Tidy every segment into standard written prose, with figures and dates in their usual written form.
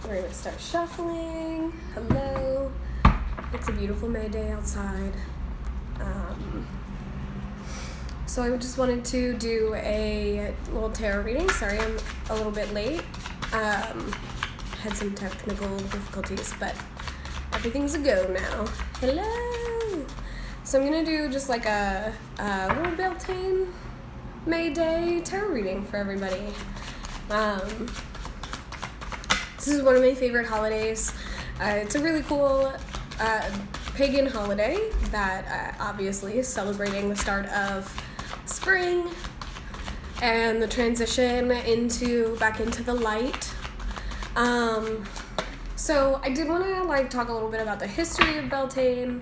We're gonna start shuffling. Hello. It's a beautiful May day outside. So I just wanted to do a little tarot reading. Sorry, I'm a little bit late. Had some technical difficulties, but everything's a go now. Hello. So I'm gonna do just like a little Beltane May Day tarot reading for everybody. This is one of my favorite holidays. It's a really cool pagan holiday that obviously is celebrating the start of spring and the transition back into the light. So I did want to talk a little bit about the history of Beltane.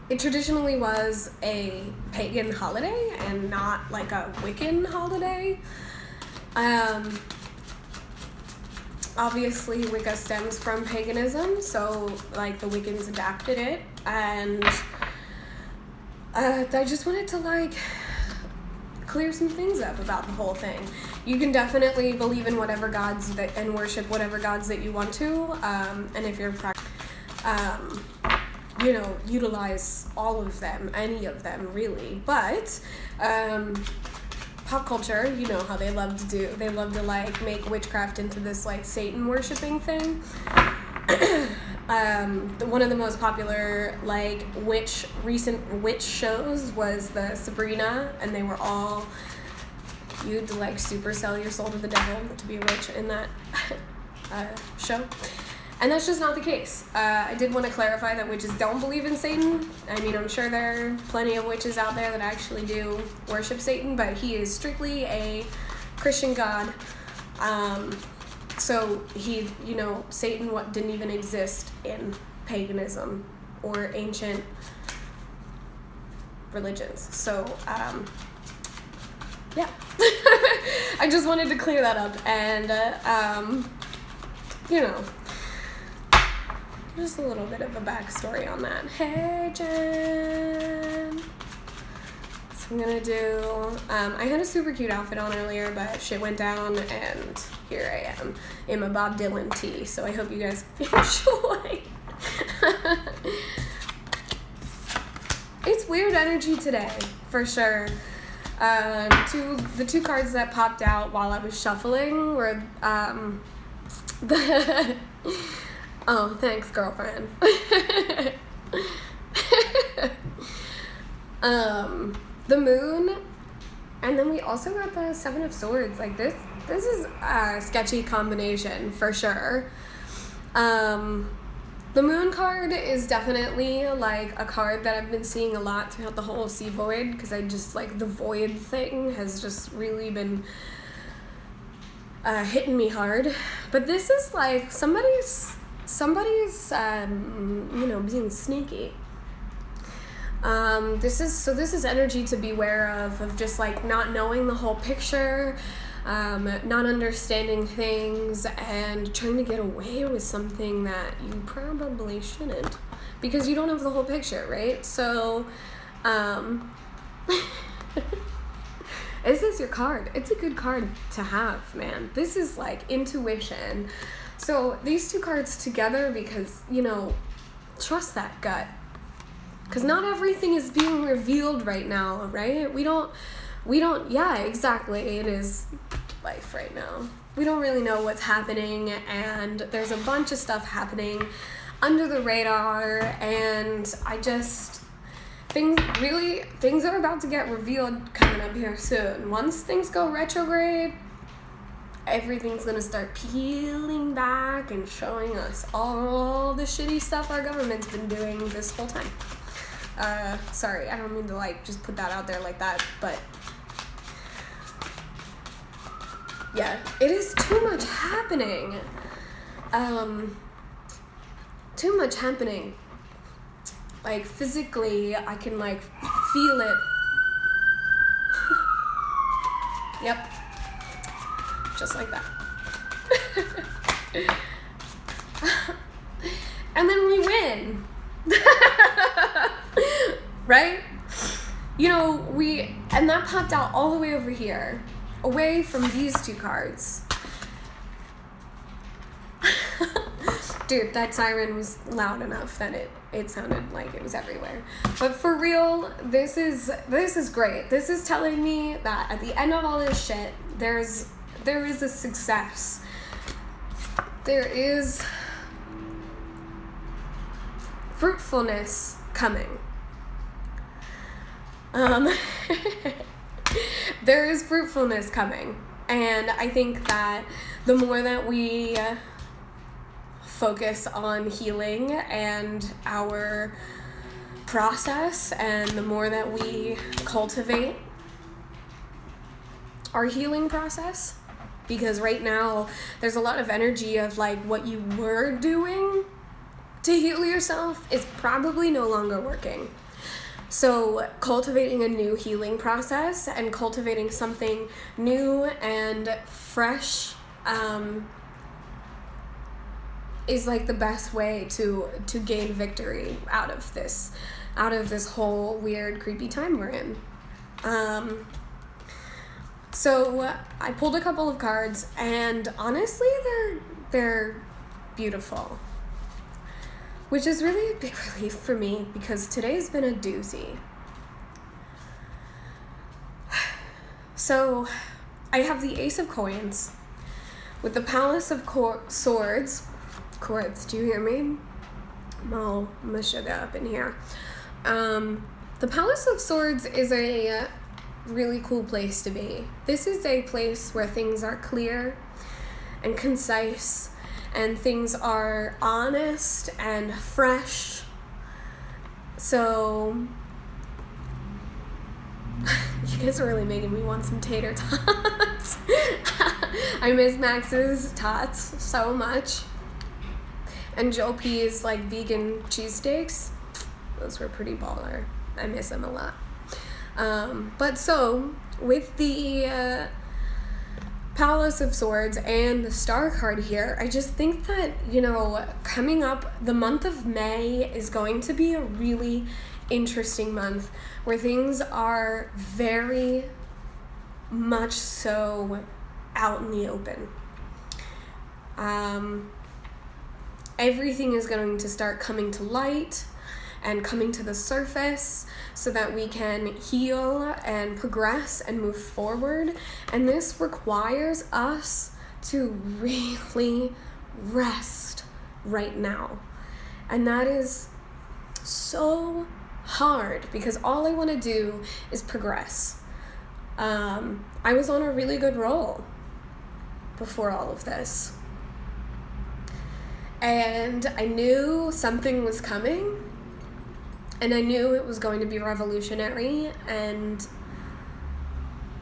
It traditionally was a pagan holiday and not like a Wiccan holiday. Obviously Wicca stems from paganism, so the Wiccans adapted it, and I just wanted to clear some things up about the whole thing. You can definitely believe in whatever gods and worship whatever gods that you want to, and if you're utilize all of them, any of them really, but pop culture, you know how they love to make witchcraft into this Satan worshipping thing. One of the most popular recent witch shows was the Sabrina, and they were all, you'd super sell your soul to the devil to be a witch in that show. And that's just not the case. I did want to clarify that witches don't believe in Satan. I mean, I'm sure there are plenty of witches out there that actually do worship Satan, but he is strictly a Christian god. So Satan didn't even exist in paganism or ancient religions. So, yeah. I just wanted to clear that up, and, just a little bit of a backstory on that. Hey, Jen. So I'm gonna do, I had a super cute outfit on earlier, but shit went down, and here I am in my Bob Dylan tee, so I hope you guys enjoy. It's weird energy today, for sure. The two cards that popped out while I was shuffling were, oh, thanks, girlfriend. The moon, and then we also got the Seven of Swords. This is a sketchy combination for sure. The moon card is definitely a card that I've been seeing a lot throughout the whole sea void, because I just the void thing has just really been hitting me hard. But this is somebody's being sneaky. This is energy to beware of just not knowing the whole picture, not understanding things, and trying to get away with something that you probably shouldn't, because you don't have the whole picture, right? So, this is your card. It's a good card to have, man. This is intuition. So these two cards together, because, trust that gut. Because not everything is being revealed right now, right? We don't, yeah, exactly. It is life right now. We don't really know what's happening, and there's a bunch of stuff happening under the radar, and things are about to get revealed coming up here soon. Once things go retrograde, everything's gonna start peeling back and showing us all the shitty stuff our government's been doing this whole time. Sorry, I don't mean to just put that out there like that, but yeah, it is too much happening. Too much happening. Physically, I can feel it. Yep. Just like that. And then we win. Right? And that popped out all the way over here, away from these two cards. Dude, that siren was loud enough that it sounded like it was everywhere. But for real, this is great. This is telling me that at the end of all this shit, there is a success. There is fruitfulness coming. There is fruitfulness coming. And I think that the more that we focus on healing and our process, and the more that we cultivate our healing process, because right now there's a lot of energy of like what you were doing to heal yourself is probably no longer working. So cultivating a new healing process and cultivating something new and fresh is like the best way to gain victory out of this whole weird, creepy time we're in. So I pulled a couple of cards, and honestly, they're beautiful, which is really a big relief for me because today's been a doozy. So I have the Ace of Coins with the Palace of Swords. Chords, do you hear me? I'm gonna shut that up in here. The Palace of Swords is a really cool place to be. This is a place where things are clear and concise, and things are honest and fresh. So you guys are really making me want some tater tots. I miss Max's tots so much. And Joe P's like vegan cheesesteaks, those were pretty baller. I miss them a lot. But so with the Palace of Swords and the Star card here, I just think that, you know, coming up, the month of May is going to be a really interesting month where things are very much so out in the open. Everything is going to start coming to light and coming to the surface so that we can heal and progress and move forward. And this requires us to really rest right now. And that is so hard because all I want to do is progress. I was on a really good roll before all of this. And I knew something was coming, and I knew it was going to be revolutionary and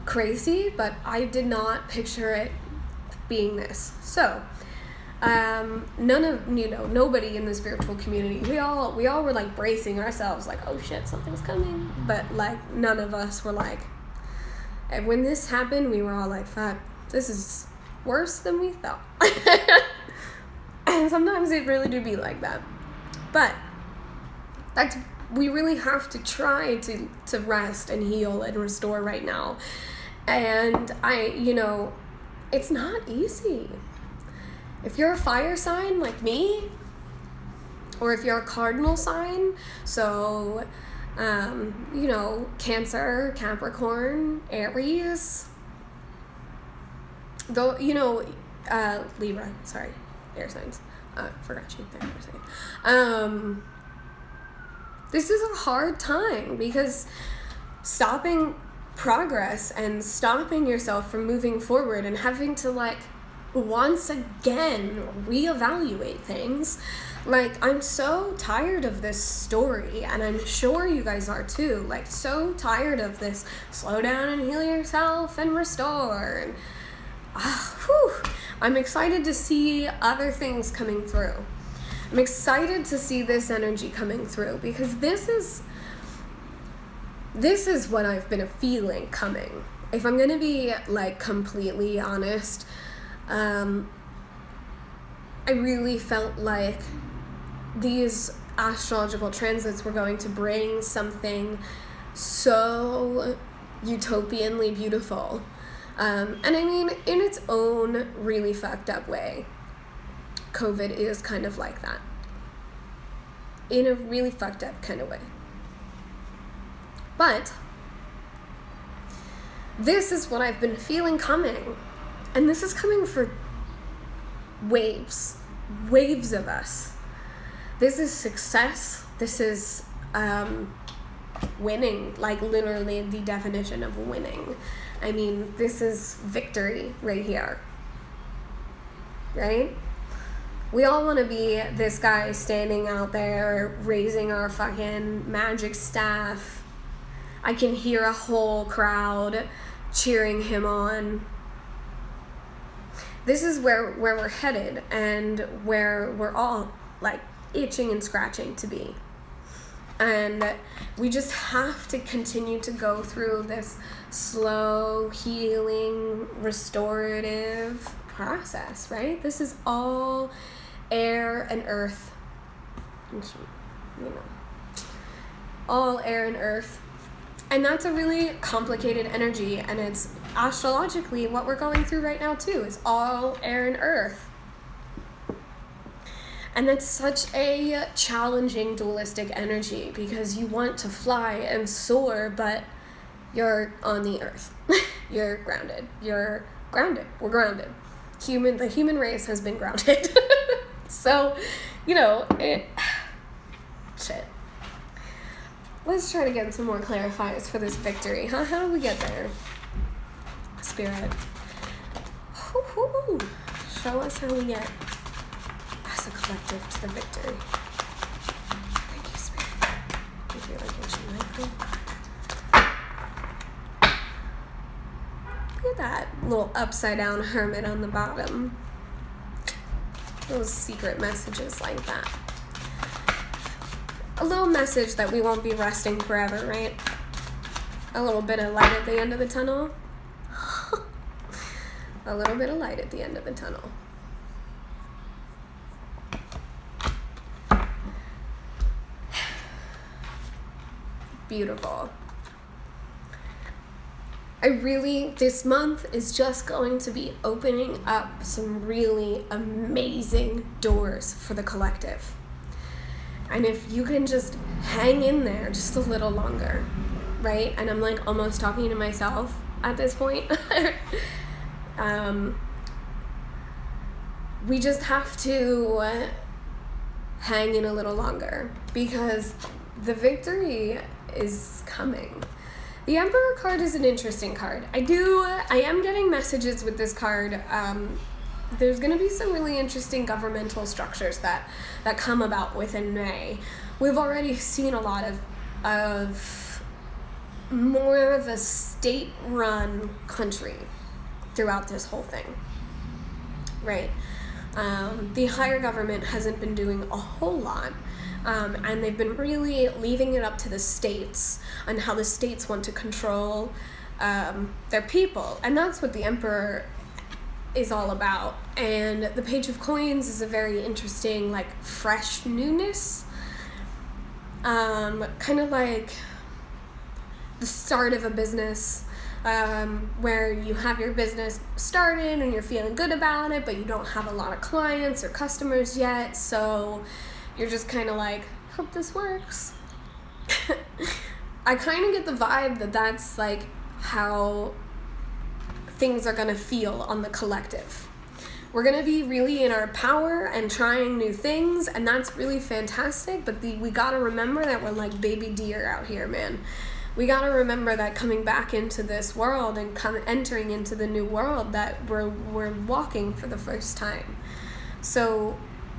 crazy, but I did not picture it being this. So, nobody in the spiritual community, we all were like bracing ourselves, like, oh shit, something's coming. But like, none of us were like, and when this happened, we were all like, fuck, this is worse than we thought. And sometimes it really do be like that. But we really have to try to rest and heal and restore right now. And it's not easy. If you're a fire sign like me, or if you're a cardinal sign, so, Cancer, Capricorn, Aries, though, Libra, sorry. Air signs. Forgot you. Air sign. This is a hard time because stopping progress and stopping yourself from moving forward and having to like once again reevaluate things. Like, I'm so tired of this story, and I'm sure you guys are too. Like, so tired of this slow down and heal yourself and restore. And I'm excited to see other things coming through. I'm excited to see this energy coming through because this is what I've been feeling coming. If I'm gonna be like completely honest, I really felt like these astrological transits were going to bring something so utopianly beautiful. And I mean, in its own really fucked up way. COVID is kind of like that, in a really fucked up kind of way. But this is what I've been feeling coming, and this is coming for waves of us. This is success. This is winning, like literally the definition of winning. I mean, this is victory right here, right? We all want to be this guy standing out there raising our fucking magic staff. I can hear a whole crowd cheering him on. This is where we're headed, and where we're all like itching and scratching to be. And we just have to continue to go through this slow, healing, restorative process, right? This is all air and earth, you know, all air and earth. And that's a really complicated energy, and it's astrologically what we're going through right now too, is all air and earth. And that's such a challenging dualistic energy, because you want to fly and soar, but you're on the earth. You're grounded. You're grounded. We're grounded. The human race has been grounded. So, you know, shit. Let's try to get some more clarifiers for this victory, huh? How do we get there? Spirit. Woo-hoo. Show us how we get as a collective to the victory. Thank you, Spirit. I feel like itching my throat. Look at that little upside down hermit on the bottom. Those secret messages like that. A little message that we won't be resting forever, right? A little bit of light at the end of the tunnel. A little bit of light at the end of the tunnel. Beautiful. This month is just going to be opening up some really amazing doors for the collective. And if you can just hang in there just a little longer, right? And I'm like almost talking to myself at this point. We just have to hang in a little longer, because the victory is coming. The Emperor card is an interesting card. I am getting messages with this card. There's going to be some really interesting governmental structures that come about within May. We've already seen a lot of more of a state-run country throughout this whole thing, right? The higher government hasn't been doing a whole lot, and they've been really leaving it up to the states on how the states want to control their people, and that's what the Emperor is all about. And the Page of Coins is a very interesting, like, fresh newness, kind of like the start of a business, where you have your business started and you're feeling good about it, but you don't have a lot of clients or customers yet, so you're just kind of like, hope this works. I kind of get the vibe that that's like how things are going to feel on the collective. We're going to be really in our power and trying new things, and that's really fantastic, but we got to remember that we're like baby deer out here, man. We got to remember that coming back into this world and entering into the new world, that we're walking for the first time. So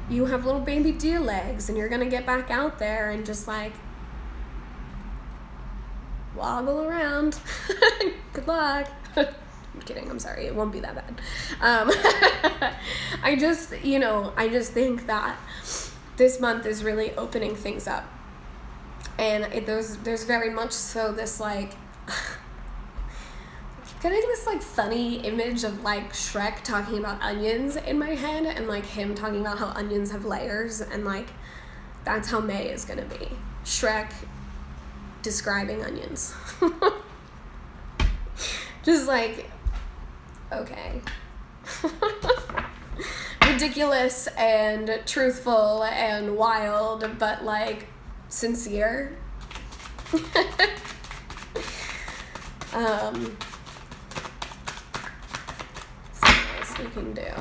you have little baby deer legs, and you're going to get back out there and just like woggle around. Good luck. I'm kidding, I'm sorry, it won't be that bad. I just think that this month is really opening things up. And there's very much so this like, getting this like funny image of like Shrek talking about onions in my head, and like him talking about how onions have layers, and like that's how May is gonna be. Shrek describing onions. Just like, okay. We ridiculous and truthful and wild, but like sincere. So what else we can do?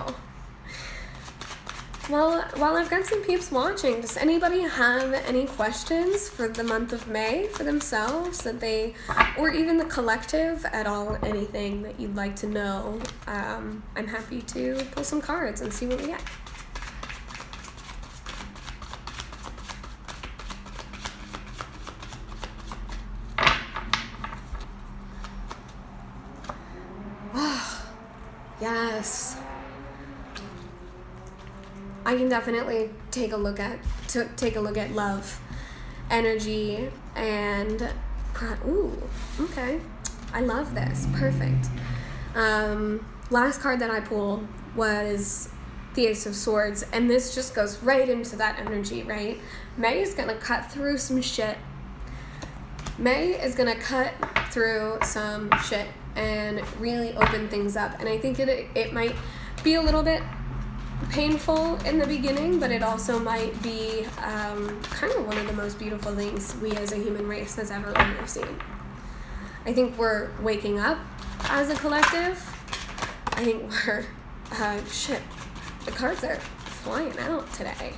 Well, while I've got some peeps watching, does anybody have any questions for the month of May for themselves that they, or even the collective at all, anything that you'd like to know? I'm happy to pull some cards and see what we get. Yes. I can definitely take a look at love, energy, and ooh, okay. I love this. Perfect. Last card that I pulled was the Ace of Swords, and this just goes right into that energy, right? May is gonna cut through some shit. May is gonna cut through some shit and really open things up. And I think it might be a little bit painful in the beginning, but it also might be kind of one of the most beautiful things we as a human race has ever seen. I think we're waking up as a collective. I think we're, shit, the cards are flying out today.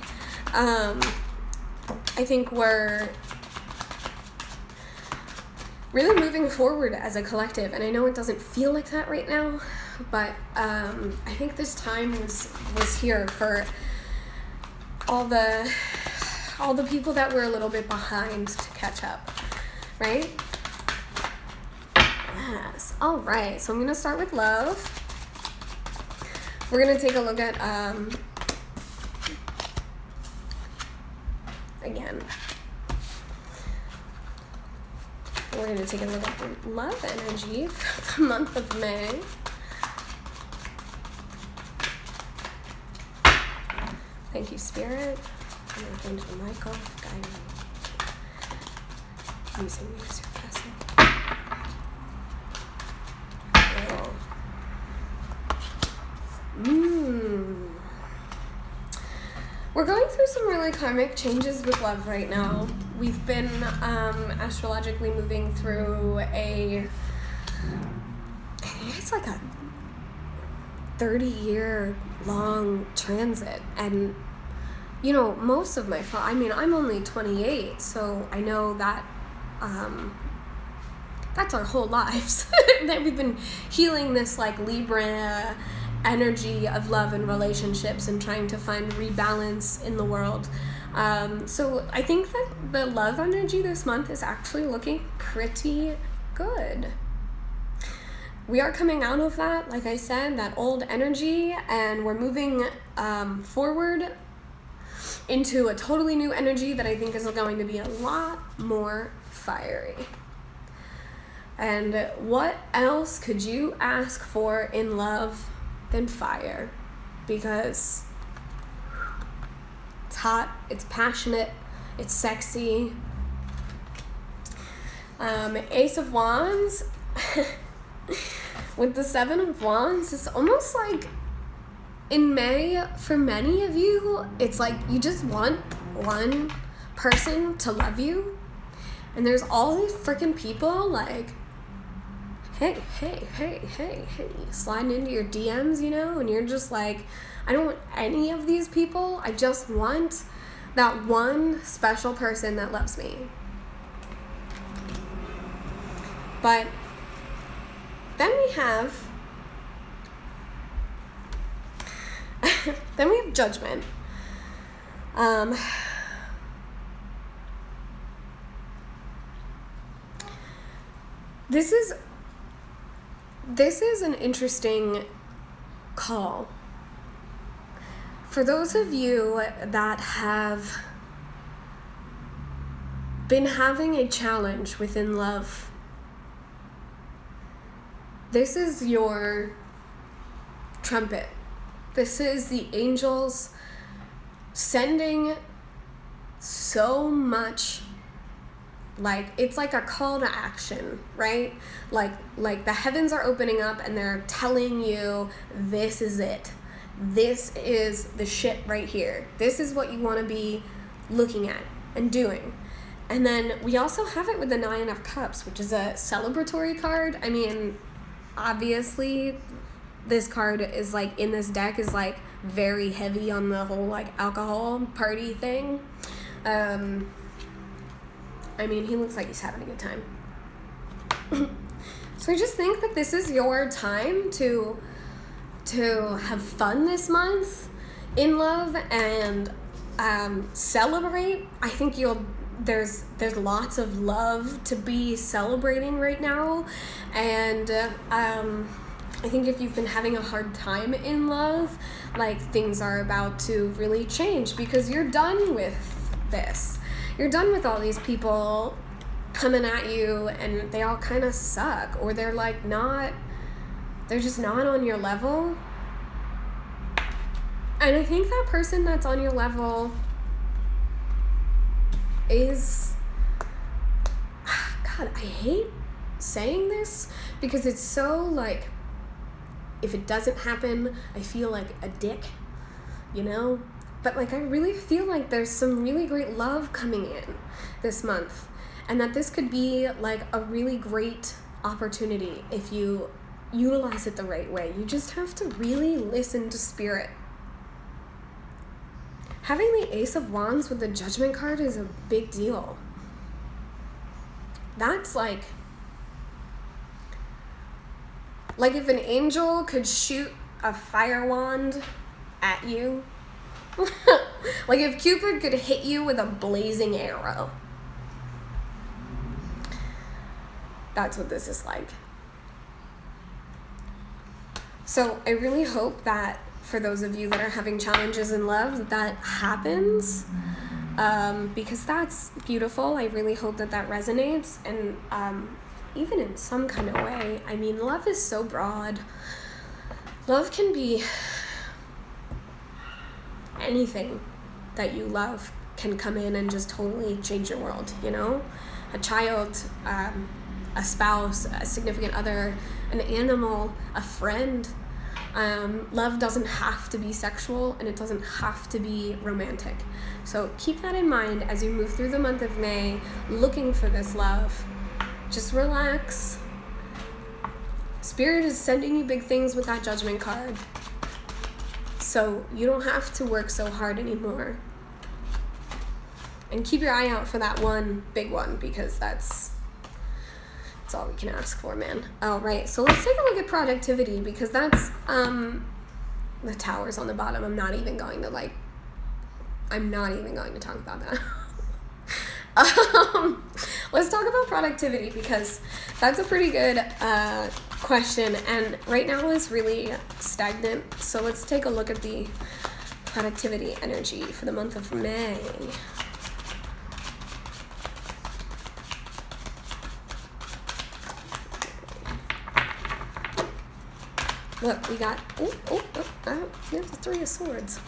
I think we're really moving forward as a collective, and I know it doesn't feel like that right now, but I think this time was here for all the people that were a little bit behind to catch up, right? Yes. All right. So I'm gonna start with love. We're gonna take a look at again. We're going to take a look at the love energy for the month of May. Thank you, Spirit. And Archangel Michael, guide me. Using me as your vessel. We're going through some really karmic changes with love right now. We've been astrologically moving through it's like a 30-year long transit. And, you know, most of I'm only 28, so I know that that's our whole lives. That we've been healing this like Libra energy of love and relationships and trying to find rebalance in the world. So I think that the love energy this month is actually looking pretty good. We are coming out of that, like I said, that old energy, and we're moving forward into a totally new energy that I think is going to be a lot more fiery. And what else could you ask for in love than fire? Because it's hot, it's passionate, it's sexy. Ace of Wands with the Seven of Wands, it's almost like in May, for many of you, it's like you just want one person to love you, and there's all these freaking people like, hey, sliding into your DMs, you know, and you're just like, I don't want any of these people. I just want that one special person that loves me. But then we have Judgment. This is an interesting call. For those of you that have been having a challenge within love, this is your trumpet. This is the angels sending so much, like, it's like a call to action, right? Like the heavens are opening up and they're telling you, this is it. this is the shit right here. This is what you want to be looking at and doing. And then we also have it with the Nine of Cups, which is a celebratory card. I mean, obviously, this card is like, in this deck, is like very heavy on the whole like alcohol party thing. I mean, he looks like he's having a good time. So I just think that this is your time to have fun this month in love and celebrate. I think there's lots of love to be celebrating right now, and I think if you've been having a hard time in love, like, things are about to really change because you're done with this. You're done with all these people coming at you and they all kind of suck, or they're like they're just not on your level. And I think that person that's on your level is, God, I hate saying this because it's so like, if it doesn't happen, I feel like a dick, you know? But like, I really feel like there's some really great love coming in this month, and that this could be like a really great opportunity if you utilize it the right way. You just have to really listen to spirit. Having the Ace of Wands with the Judgment card is a big deal. That's like if an angel could shoot a fire wand at you, like if Cupid could hit you with a blazing arrow, that's what this is like. So I really hope that for those of you that are having challenges in love, that happens, because that's beautiful. I really hope that resonates, and even in some kind of way. I mean, love is so broad. Love can be anything that you love can come in and just totally change your world, you know? A child, a spouse, a significant other, an animal, a friend. Love doesn't have to be sexual, and it doesn't have to be romantic. So keep that in mind as you move through the month of May, looking for this love. Just relax. Spirit is sending you big things with that Judgment card. So you don't have to work so hard anymore. And keep your eye out for that one big one, because that's all we can ask for, man. All right, so let's take a look at productivity, because that's the Tower's on the bottom. I'm not even going to talk about that. Let's talk about productivity, because that's a pretty good question, and right now is really stagnant. So let's take a look at the productivity energy for the month of May. Look, we got, there's the Three of Swords.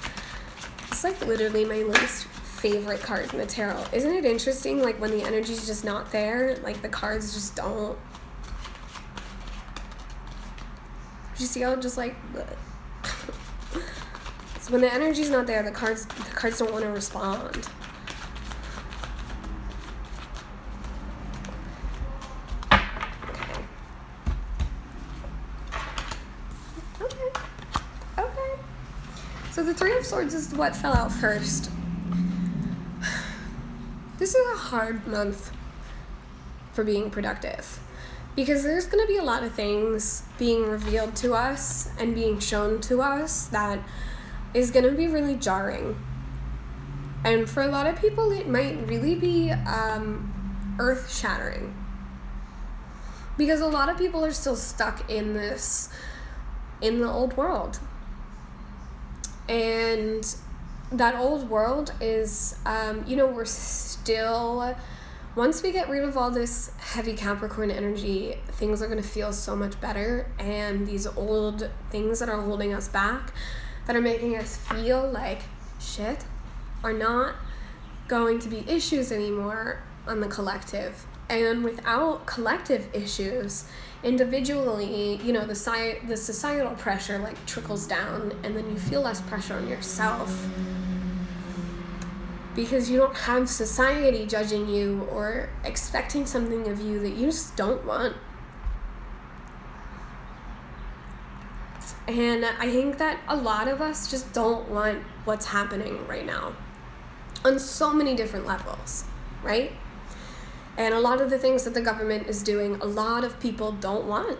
It's like literally my least favorite card in the tarot. Isn't it interesting, like, when the energy's just not there, like, the cards just don't. You see how just like, so when the energy's not there, the cards don't want to respond. Okay. So the Three of Swords is what fell out first. This is a hard month for being productive, because there's going to be a lot of things being revealed to us and being shown to us that is going to be really jarring. And for a lot of people, it might really be earth-shattering, because a lot of people are still stuck in the old world. And that old world is, we're still, once we get rid of all this heavy Capricorn energy, things are going to feel so much better. And these old things that are holding us back, that are making us feel like shit, are not going to be issues anymore on the collective. And without collective issues, individually, you know, the societal pressure like trickles down, and then you feel less pressure on yourself because you don't have society judging you or expecting something of you that you just don't want. And I think that a lot of us just don't want what's happening right now on so many different levels, right? And a lot of the things that the government is doing, a lot of people don't want.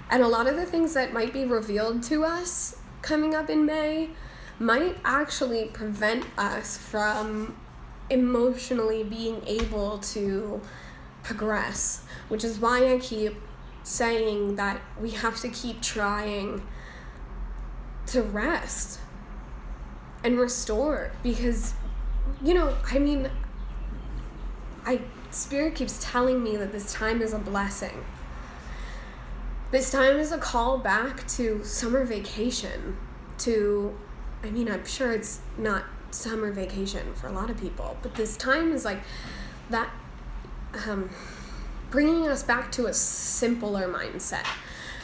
And a lot of the things that might be revealed to us coming up in May might actually prevent us from emotionally being able to progress, which is why I keep saying that we have to keep trying to rest and restore, because, you know, I mean, Spirit keeps telling me that this time is a blessing. This time is a call back to summer vacation, I mean, I'm sure it's not summer vacation for a lot of people, but this time is like that, bringing us back to a simpler mindset,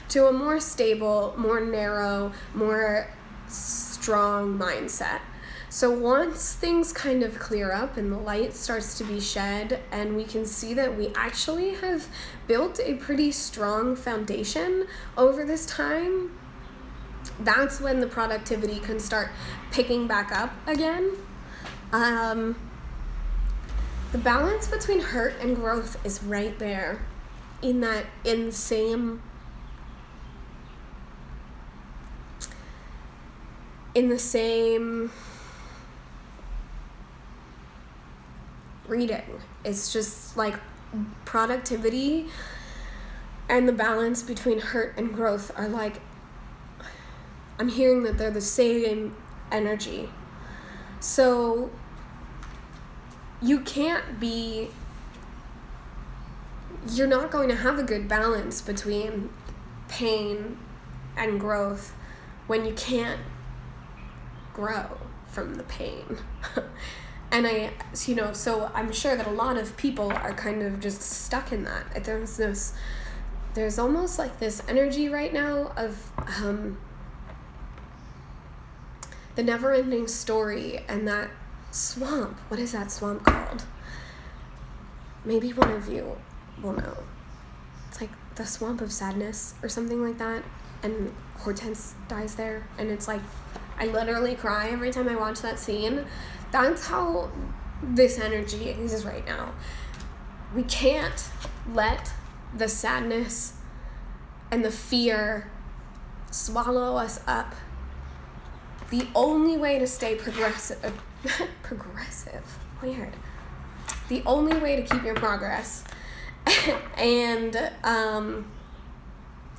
to a more stable, more narrow, more strong mindset. So once things kind of clear up and the light starts to be shed and we can see that we actually have built a pretty strong foundation over this time, that's when the productivity can start picking back up again. The balance between hurt and growth is right there in the same reading. It's just like productivity and the balance between hurt and growth are like, I'm hearing that they're the same energy. So you're not going to have a good balance between pain and growth when you can't grow from the pain. And so I'm sure that a lot of people are kind of just stuck in that. There's almost like this energy right now of the never-ending story and that swamp. What is that swamp called? Maybe one of you will know. It's like the swamp of sadness or something like that. And Hortense dies there. And it's like, I literally cry every time I watch that scene. That's how this energy is right now. We can't let the sadness and the fear swallow us up. The only way to stay progressive, weird. The only way to keep your progress and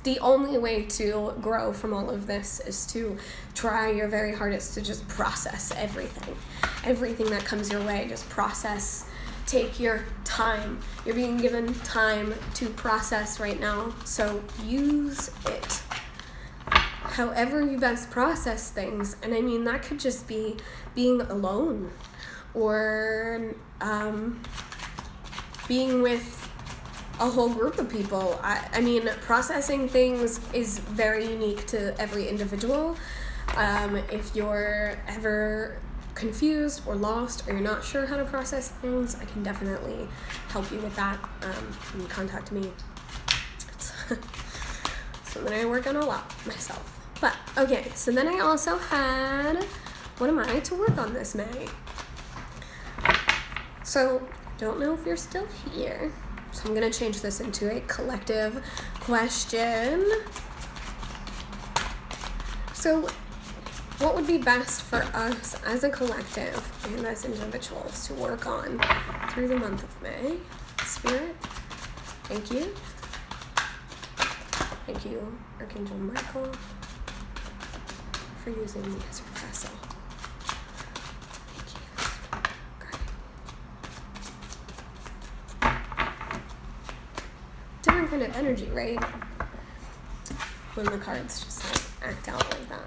the only way to grow from all of this is to try your very hardest to just process everything that comes your way. Just process. Take your time. You're being given time to process right now, so use it however you best process things. And I mean, that could just be being alone or being with a whole group of people. I mean, processing things is very unique to every individual. If you're ever confused or lost or you're not sure how to process things, I can definitely help you with that. You can contact me. It's something I work on a lot myself. But, okay, so then I also had, what am I to work on this May? So, don't know if you're still here. So I'm going to change this into a collective question. So what would be best for us as a collective and as individuals to work on through the month of May? Spirit, thank you. Thank you, Archangel Michael, for using me as your vessel. Different kind of energy, right? When the cards just like act out like that.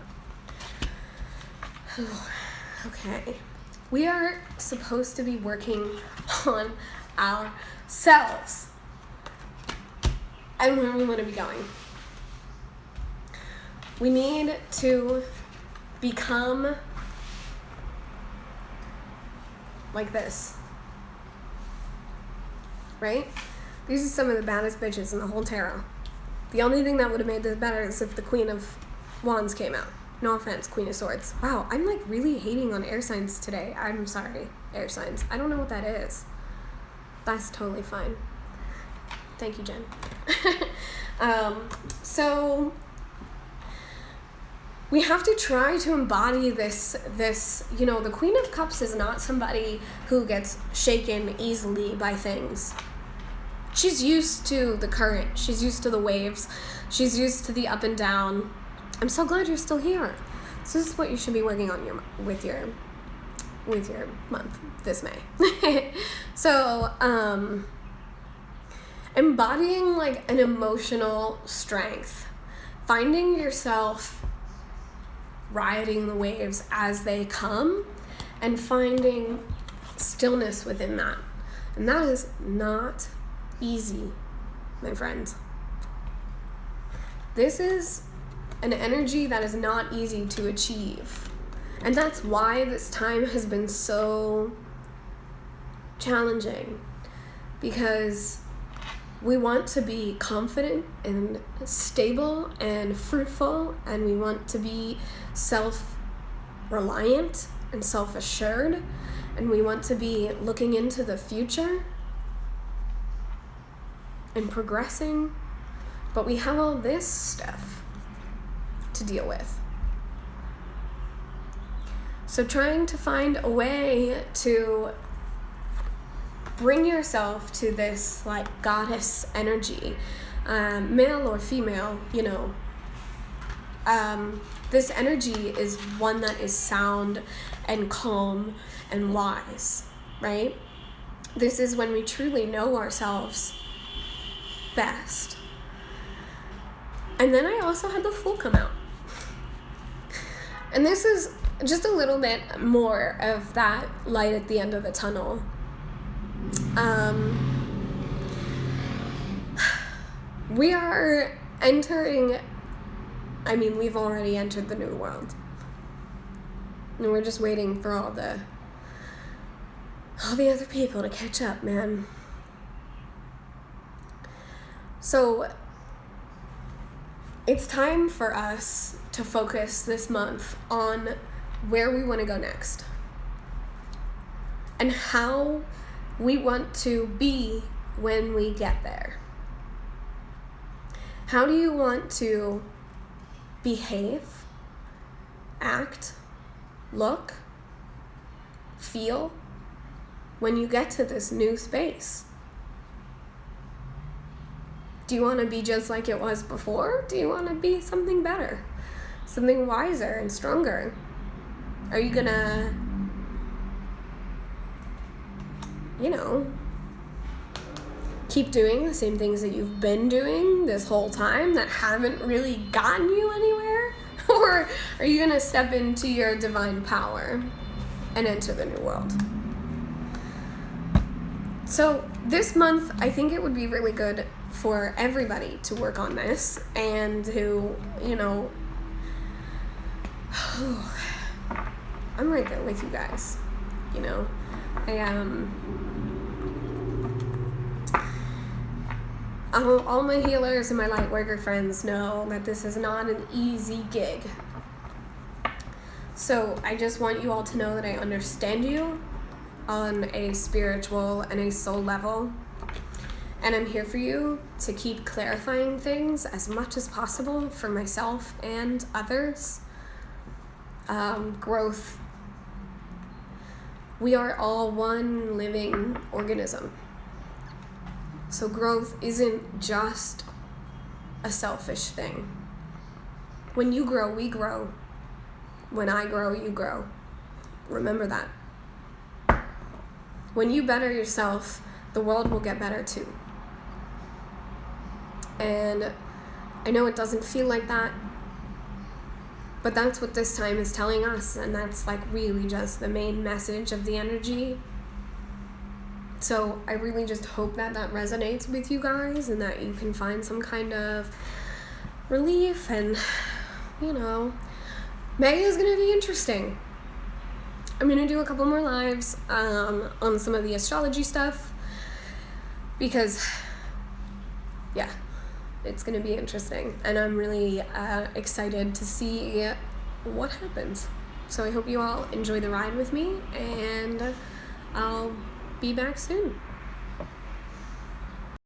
Okay. We are supposed to be working on ourselves. and where we want to be going. We need to become like this, right? These are some of the baddest bitches in the whole tarot. The only thing that would have made this better is if the Queen of Wands came out. No offense, Queen of Swords. Wow, I'm like really hating on air signs today. I'm sorry, air signs. I don't know what that is. That's totally fine. Thank you, Jen. So we have to try to embody this, you know, the Queen of Cups is not somebody who gets shaken easily by things. She's used to the current. She's used to the waves. She's used to the up and down. I'm so glad you're still here. So this is what you should be working on with your month this May. So embodying like an emotional strength, finding yourself riding the waves as they come, and finding stillness within that. And that is not easy, my friends. This is an energy that is not easy to achieve. And that's why this time has been so challenging, because we want to be confident and stable and fruitful, and we want to be self-reliant and self-assured, and we want to be looking into the future and progressing, but we have all this stuff to deal with. So trying to find a way to bring yourself to this like goddess energy, male or female, you know, this energy is one that is sound and calm and wise, right? This is when we truly know ourselves best. And then I also had the Fool come out. And this is just a little bit more of that light at the end of the tunnel. We are entering, I mean, we've already entered the new world. And we're just waiting for all the other people to catch up, man. So it's time for us to focus this month on where we want to go next and how we want to be when we get there. How do you want to behave, act, look, feel when you get to this new space? Do you want to be just like it was before? Do you want to be something better, something wiser and stronger? Are you gonna, you know, keep doing the same things that you've been doing this whole time that haven't really gotten you anywhere? Or are you gonna step into your divine power and enter the new world? So this month, I think it would be really good for everybody to work on this and to, you know, I'm right there with you guys, you know. All my healers and my light worker friends know that this is not an easy gig. So I just want you all to know that I understand you on a spiritual and a soul level. And I'm here for you to keep clarifying things as much as possible for myself and others. Growth. We are all one living organism. So growth isn't just a selfish thing. When you grow, we grow. When I grow, you grow. Remember that. When you better yourself, the world will get better too. And I know it doesn't feel like that, but that's what this time is telling us, and that's like really just the main message of the energy. So I really just hope that that resonates with you guys and that you can find some kind of relief. And, you know, May is going to be interesting. I'm going to do a couple more lives on some of the astrology stuff because, yeah, it's going to be interesting. And I'm really excited to see what happens. So I hope you all enjoy the ride with me, and I'll be back soon.